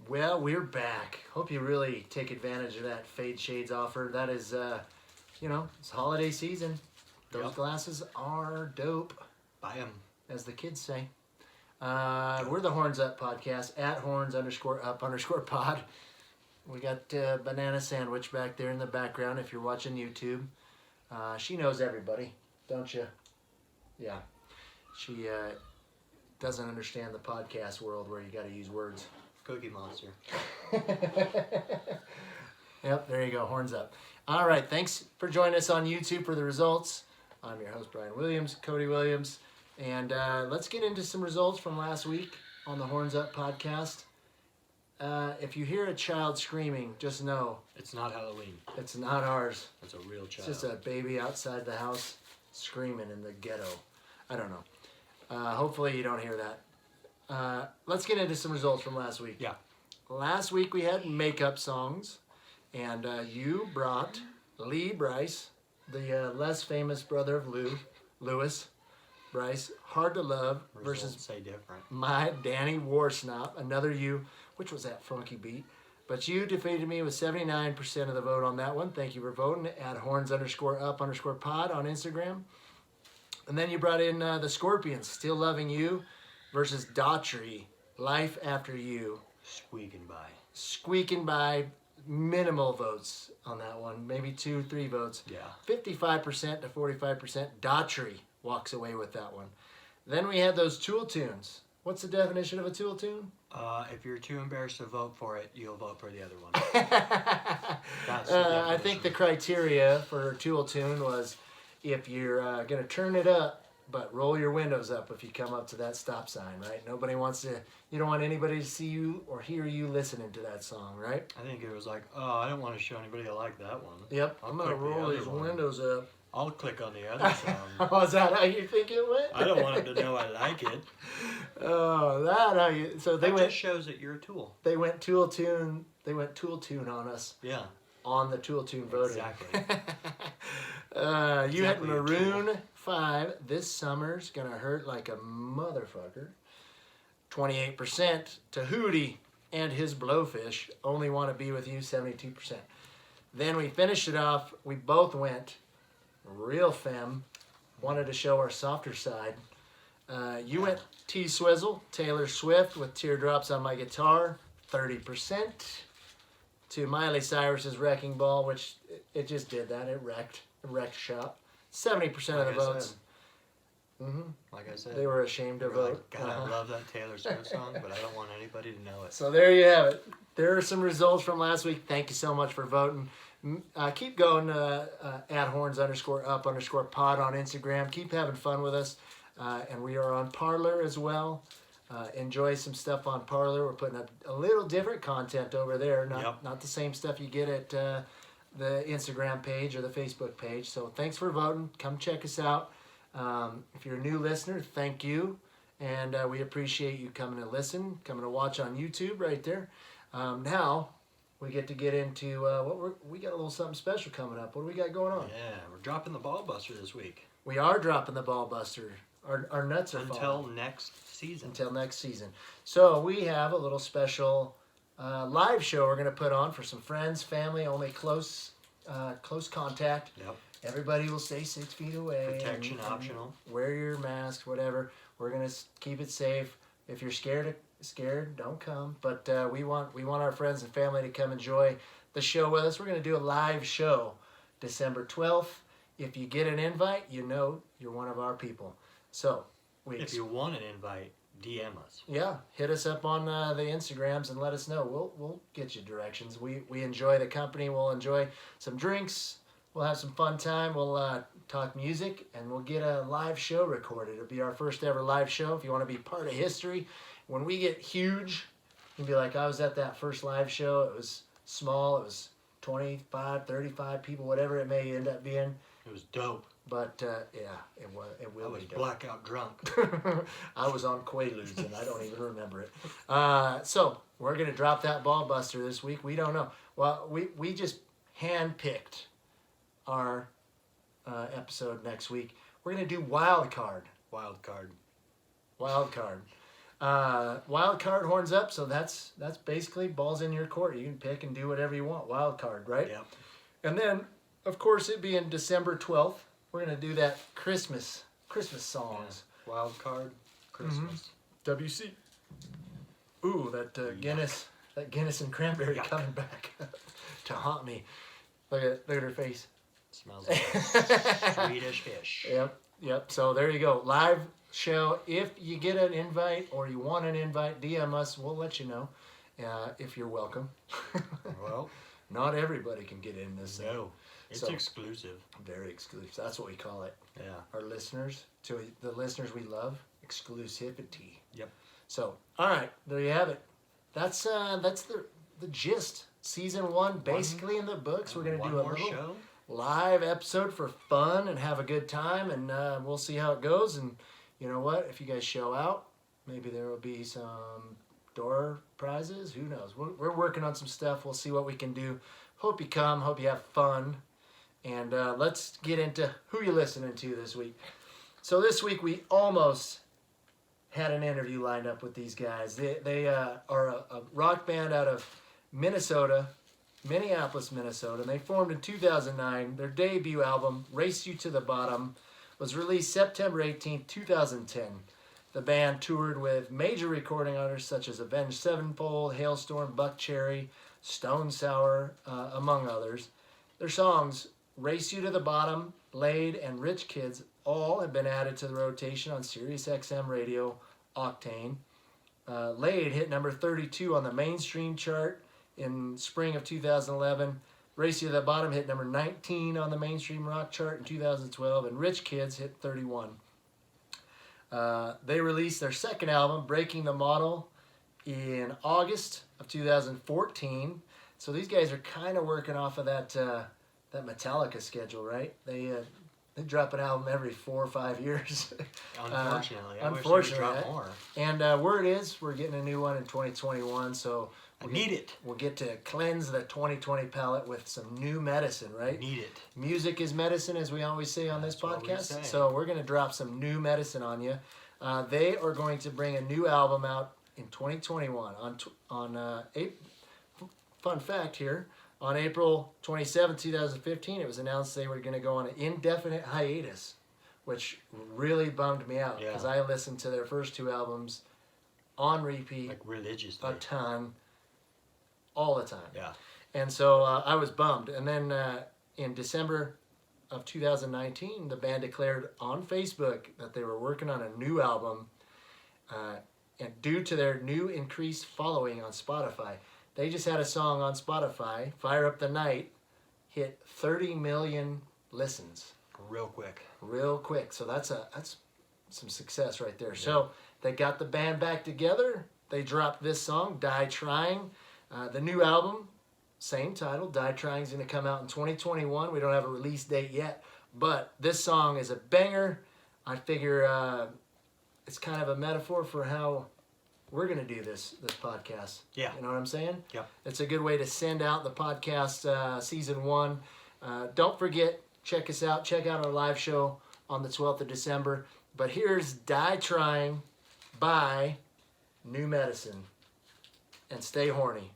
Well, we're back. Hope you really take advantage of that Fade Shades offer. That is, it's holiday season. Those glasses are dope. Buy them. As the kids say. We're the Horns Up Podcast, at Horns_up_pod. We got Banana Sandwich back there in the background if you're watching YouTube. She knows everybody, don't you? Yeah. She doesn't understand the podcast world where you got to use words. Cookie Monster. Yep, there you go. Horns up. All right, thanks for joining us on YouTube for the results. I'm your host, Brian Williams, Cody Williams. And let's get into some results from last week on the Horns Up podcast. If you hear a child screaming, just know it's not Halloween. It's not ours. It's a real child. It's just a baby outside the house screaming in the ghetto. I don't know. Hopefully you don't hear that. Let's get into some results from last week. Yeah. Last week we had makeup songs, and you brought Lee Brice, the less famous brother of Lewis Brice, Hard to Love versus say different. my Danny Warsnop, another you, which was that funky beat. But you defeated me with 79% of the vote on that one. Thank you for voting at horns_up_pod on Instagram. And then you brought in the Scorpions, Still Loving You versus Daughtry, Life After You. Squeaking by minimal votes on that one. Maybe 2-3 votes. Yeah. 55% to 45%. Daughtry walks away with that one. Then we had those Tool tunes. What's the definition of a Tool tune? If you're too embarrassed to vote for it, you'll vote for the other one. I think the criteria for a Tool tune was if you're going to turn it up, but roll your windows up if you come up to that stop sign, right? You don't want anybody to see you or hear you listening to that song, right? I think it was like, I don't want to show anybody I like that one. Yep, I'm going to roll these windows up. I'll click on the other song. Oh, is that how you think it went? I don't want them to know I like it. Oh, that how you... So they just shows that you're a Tool. They went Tool tune. They went Tool tune on us. Yeah. On the Tool tune voting. Exactly. You had Maroon 5. This summer's gonna hurt like a motherfucker. 28% to Hootie and his Blowfish. Only Want to Be With You. 72%. Then we finished it off. We both went Real Femme. Wanted to show our softer side. You went T-Swizzle, Taylor Swift with Teardrops on My Guitar. 30%. To Miley Cyrus's Wrecking Ball, which it just did that. It wrecked shop. 70% of the votes. Like I said, they were ashamed to vote. Like, God, I love that Taylor Swift song, but I don't want anybody to know it. So there you have it. There are some results from last week. Thank you so much for voting. Keep going at horns_up_pod on Instagram. Keep having fun with us. And we are on Parler as well. Enjoy some stuff on Parler. We're putting up a little different content over there. Not the same stuff you get at the Instagram page or the Facebook page. So thanks for voting. Come check us out. If you're a new listener, thank you. And we appreciate you coming to listen, coming to watch on YouTube right there. Now we get to get into we got a little something special coming up. What do we got going on? Yeah, we're dropping the Ball Buster this week. We are dropping the Ball Buster. Our nuts are until falling. next season. Until next season. So we have a little special live show we're going to put on for some friends, family, only close contact. Yep. Everybody will stay 6 feet away. Protection optional. Wear your mask, whatever. We're going to keep it safe. If you're scared, don't come. But we want our friends and family to come enjoy the show with us. We're going to do a live show December 12th. If you get an invite, you know you're one of our people. So if you want an invite, DM us. Yeah, hit us up on the Instagrams and let us know. We'll get you directions. We enjoy the company. We'll enjoy some drinks. We'll have some fun time. We'll talk music, and we'll get a live show recorded. It'll be our first ever live show. If you want to be part of history, when we get huge, you'll be like, I was at that first live show. It was small. It was 25, 35 people, whatever it may end up being. It was dope. But, yeah, it will be dope. I was blackout drunk. I was on Quaaludes, and I don't even remember it. So, we're going to drop that Ball Buster this week. We don't know. Well, we just hand-picked our episode next week. We're going to do Wild Card. Wild Card. Wild card horns up, so that's basically balls in your court. You can pick and do whatever you want. Wild card, right? Yep. And then, of course, it being December 12th, we're gonna do that Christmas songs. Yeah. Wild card, Christmas. WC. Ooh, that Guinness and cranberry Yuck. coming back to haunt me. Look at her face. Smells like Swedish fish. Yep. So there you go. Live show. If you get an invite or you want an invite, DM us. We'll let you know if you're welcome. Well, Not everybody can get in this. no, it's So- exclusive. Very exclusive. That's what we call it. Yeah. Our listeners, to the listeners we love, exclusivity. Yep. So, all right, there you have it. That's the gist. Season 1 basically in the books. We're gonna One do a more little show. live episode for fun and have a good time, and we'll see how it goes. And you know what? If you guys show out, maybe there will be some door prizes. Who knows? We're working on some stuff. We'll see what we can do. Hope you come. Hope you have fun. And let's get into who you're listening to this week. So this week we almost had an interview lined up with these guys. They are a rock band out of Minnesota, Minneapolis, Minnesota. And they formed in 2009. Their debut album, Race You to the Bottom, was released September 18, 2010. The band toured with major recording artists such as Avenged Sevenfold, Hailstorm, Buckcherry, Stone Sour, among others. Their songs, Race You to the Bottom, Laid, and Rich Kids, all have been added to the rotation on Sirius XM Radio Octane. Laid hit number 32 on the mainstream chart in spring of 2011. Race You to the Bottom hit number 19 on the mainstream rock chart in 2012, and Rich Kids hit 31. They released their second album, Breaking the Model, in August of 2014. So these guys are kind of working off of that Metallica schedule, right? They drop an album every 4 or 5 years. Unfortunately, I wish they unfortunately, would drop more. And word is we're getting a new one in 2021. So I need it. we'll get to cleanse the 2020 palate with some new medicine, right? Need it. Music is medicine, as we always say on this That's what we podcast. say. So we're going to drop some new medicine on you. They are going to bring a new album out in 2021. Fun fact here, on April 27, 2015, it was announced they were going to go on an indefinite hiatus, which really bummed me out because Yeah. I listened to their first 2 albums on repeat Like religiously. a ton, all the time. Yeah. And so I was bummed. And then in December of 2019, the band declared on Facebook that they were working on a new album. And due to their new increased following on Spotify, they just had a song on Spotify, Fire Up the Night, hit 30 million listens Real quick. real quick. So that's some success right there. So they got the band back together. They dropped this song, Die Trying. The new album, same title, Die Trying, is going to come out in 2021. We don't have a release date yet, but this song is a banger. I figure it's kind of a metaphor for how we're going to do this podcast. Yeah. You know what I'm saying? Yep. It's a good way to send out the podcast season 1. Don't forget, check us out. Check out our live show on the 12th of December. But here's Die Trying by New Medicine. And stay horny.